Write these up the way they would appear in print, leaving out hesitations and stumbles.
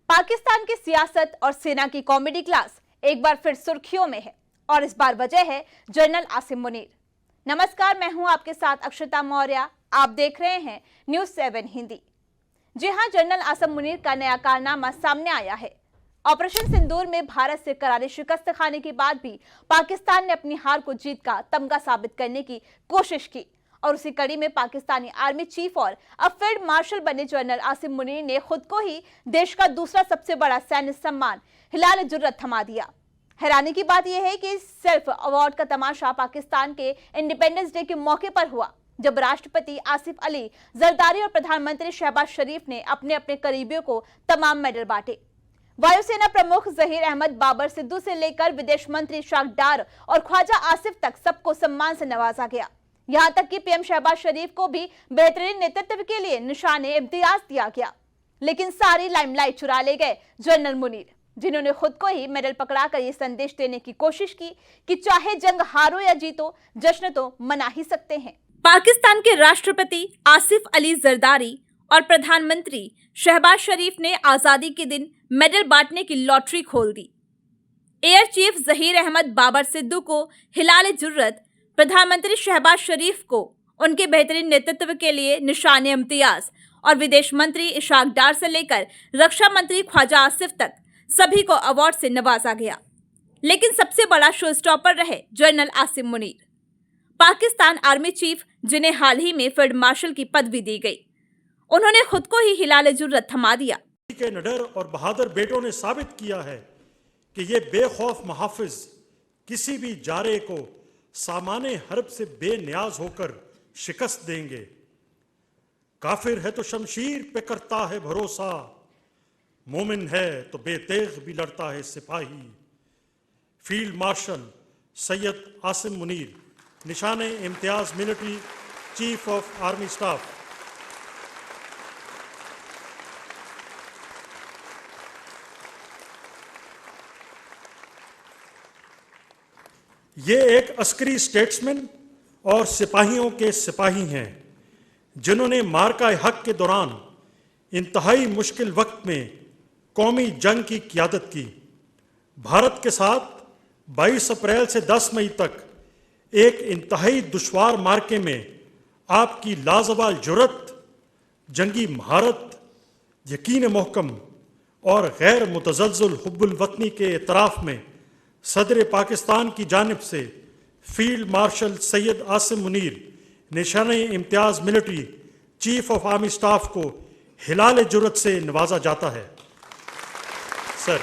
पाकिस्तान की सियासत और सेना की कॉमेडी क्लास एक बार फिर सुर्खियों में है और इस बार वजह है जनरल आसिम मुनीर। नमस्कार, मैं हूं आपके साथ अक्षता मौर्य। आप देख रहे हैं न्यूज़ 7 हिंदी। जी हां, जनरल आसिम मुनीर का नया कारनामा सामने आया है। ऑपरेशन सिंदूर में भारत से करारी शिकस्त खाने के बाद भी पाकिस्तान ने अपनी हार को जीत का तमगा साबित करने की कोशिश की और उसी कड़ी में पाकिस्तानी आर्मी चीफ और अब फील्ड मार्शल बने जनरल आसिम मुनीर ने खुद को ही देश का दूसरा सबसे बड़ा सैन्य सम्मान हिलाल जुर्रत थमा दिया। हैरानी की बात यह है कि सिर्फ अवार्ड का तमाशा पाकिस्तान के इंडिपेंडेंस डे के मौके पर हुआ, जब राष्ट्रपति आसिफ अली जरदारी और प्रधानमंत्री शहबाज शरीफ ने अपने अपने करीबियों को तमाम मेडल बांटे। वायुसेना प्रमुख जहीर अहमद बाबर सिद्दू से लेकर विदेश मंत्री इशराक डार और ख्वाजा आसिफ तक सबको सम्मान से नवाजा गया। यहां तक कि पीएम शहबाज शरीफ को भी बेहतरीन नेतृत्व के लिए निशाने इम्तियाज दिया गया। लेकिन सारी लाइमलाइट चुरा ले गए जनरल मुनीर, जिन्होंने खुद को ही मेडल पकड़ाकर ये संदेश देने की कोशिश की कि चाहे जंग हारो या जीतो, जश्न तो मना ही सकते हैं। पाकिस्तान के राष्ट्रपति आसिफ अली जरदारी और प्रधानमंत्री शहबाज शरीफ ने आजादी के दिन मेडल बांटने की लॉटरी खोल दी। एयर चीफ जहीर अहमद बाबर सिद्दू को हिलाल जुर्रत, प्रधानमंत्री शहबाज शरीफ को उनके बेहतरीन नेतृत्व के लिए निशाने इम्तियाज और विदेश मंत्री इशराक डार से लेकर रक्षा मंत्री ख्वाजा आसिफ तक सभी को अवार्ड से नवाजा गया। लेकिन सबसे बड़ा शो स्टॉपर रहे general Asim Munir, Pakistan army chief, जिन्हें हाल ही में फील्ड मार्शल की पदवी दी गई। उन्होंने खुद को ही हिलाल जुर्रत थमा दिया। के निडर और बहादुर बेटों ने साबित किया है कि ये बेखौफ मुहाफिज किसी भी जारे को सामाने हर्ब से बेनियाज होकर शिकस्त देंगे। काफिर है तो शमशीर पे करता है भरोसा, मोमिन है तो बेतेग भी लड़ता है सिपाही। फील्ड मार्शल सैयद आसिम मुनीर, निशाने Imtiaz military chief of army staff. ये एक अस्करी स्टेट्समैन और सिपाहियों के सिपाही हैं, जिन्होंने मार्का हक के दौरान इंतहाई मुश्किल वक्त में कौमी जंग की क़ियादत की। भारत के साथ 22 अप्रैल से 10 मई तक एक इंतहाई दुश्वार मार्के में आपकी लाजवाल जुर्रत, जंगी महारत, यकीन महकम और गैर मुतज़ल्ज़ल हुब्बुल वतनी के एतराफ़ में सदर पाकिस्तान की जानिब से फील्ड मार्शल सैयद आसिम मुनीर, निशाने Imtiaz military chief of army staff को हिलाल जुर्रत से नवाजा जाता है। सर,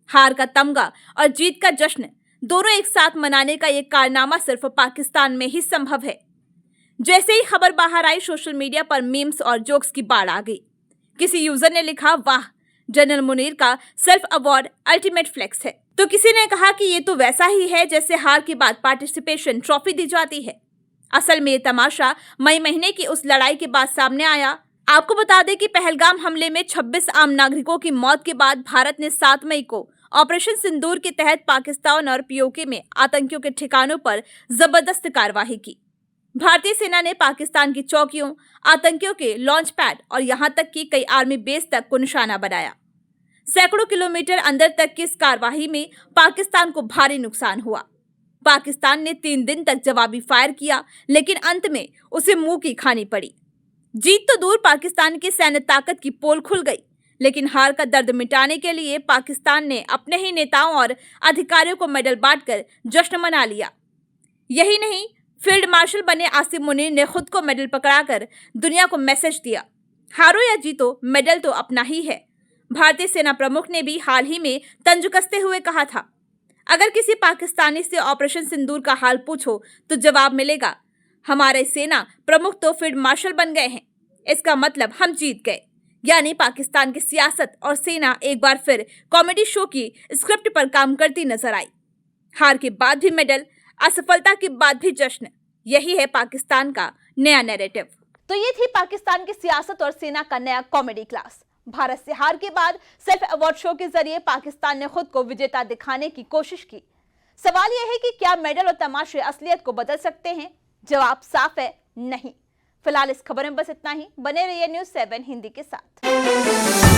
हार का तमगा और जीत का जश्न दोनों एक साथ मनाने का ये कारनामा सिर्फ पाकिस्तान में ही संभव है। जैसे ही खबर बाहर आई, सोशल मीडिया पर मीम्स और जोक्स की बाढ़ आ गई। किसी यूजर ने लिखा, वाह, जनरल मुनीर का सेल्फ अवार्ड अल्टीमेट फ्लेक्स है। तो किसी ने कहा कि ये तो वैसा ही है जैसे हार के बाद पार्टिसिपेशन ट्रॉफी दी जाती है। असल में ये तमाशा मई महीने की उस लड़ाई के बाद सामने आया। आपको बता दें कि पहलगाम हमले में 26 आम नागरिकों की मौत के बाद भारत ने 7 मई को ऑपरेशन सिंदूर के तहत पाकिस्तान और पीओके में आतंकियों के ठिकानों पर जबरदस्त कार्रवाई की। भारतीय सेना ने पाकिस्तान की चौकियों, आतंकियों के लॉन्च पैड और यहां तक कि कई आर्मी बेस तक को निशाना बनाया। सैकड़ों किलोमीटर अंदर तक की इस कार्रवाई में पाकिस्तान को भारी नुकसान हुआ। पाकिस्तान ने 3 दिन तक जवाबी फायर किया, लेकिन अंत में उसे मुंह की खानी पड़ी। जीत तो दूर, पाकिस्तान की सैन्य ताकत की पोल खुल गई, लेकिन हार का दर्द मिटाने के लिए पाकिस्तान ने अपने ही नेताओं और अधिकारियों को मेडल बांटकर जश्न मना लिया। यही नहीं, फील्ड मार्शल बने आसिम मुनीर ने खुद को मेडल पकड़ाकर दुनिया को मैसेज दिया, हारो या जीतो, मेडल तो अपना ही है। भारतीय सेना प्रमुख ने भी हाल ही में तंज कसते हुए कहा था, अगर किसी पाकिस्तानी से ऑपरेशन सिंदूर का हाल पूछो तो जवाब मिलेगा, हमारे सेना प्रमुख तो फील्ड मार्शल बन गए हैं, इसका मतलब हम जीत गए। यानी पाकिस्तान की सियासत और सेना एक बार फिर कॉमेडी शो की स्क्रिप्ट पर काम करती नजर आई। हार के बाद भी मेडल, असफलता के बाद भी जश्न, यही है पाकिस्तान का नया नैरेटिव। तो ये थी पाकिस्तान की सियासत और सेना का नया कॉमेडी क्लास। भारत से हार के बाद सेल्फ अवार्ड शो के जरिए पाकिस्तान ने खुद को विजेता दिखाने की कोशिश की। सवाल यह है कि क्या मेडल और तमाशे असलियत को बदल सकते हैं? जवाब साफ है, नहीं। फिलहाल इस खबर में बस इतना ही। बने रहिए न्यूज़ 7 हिंदी के साथ।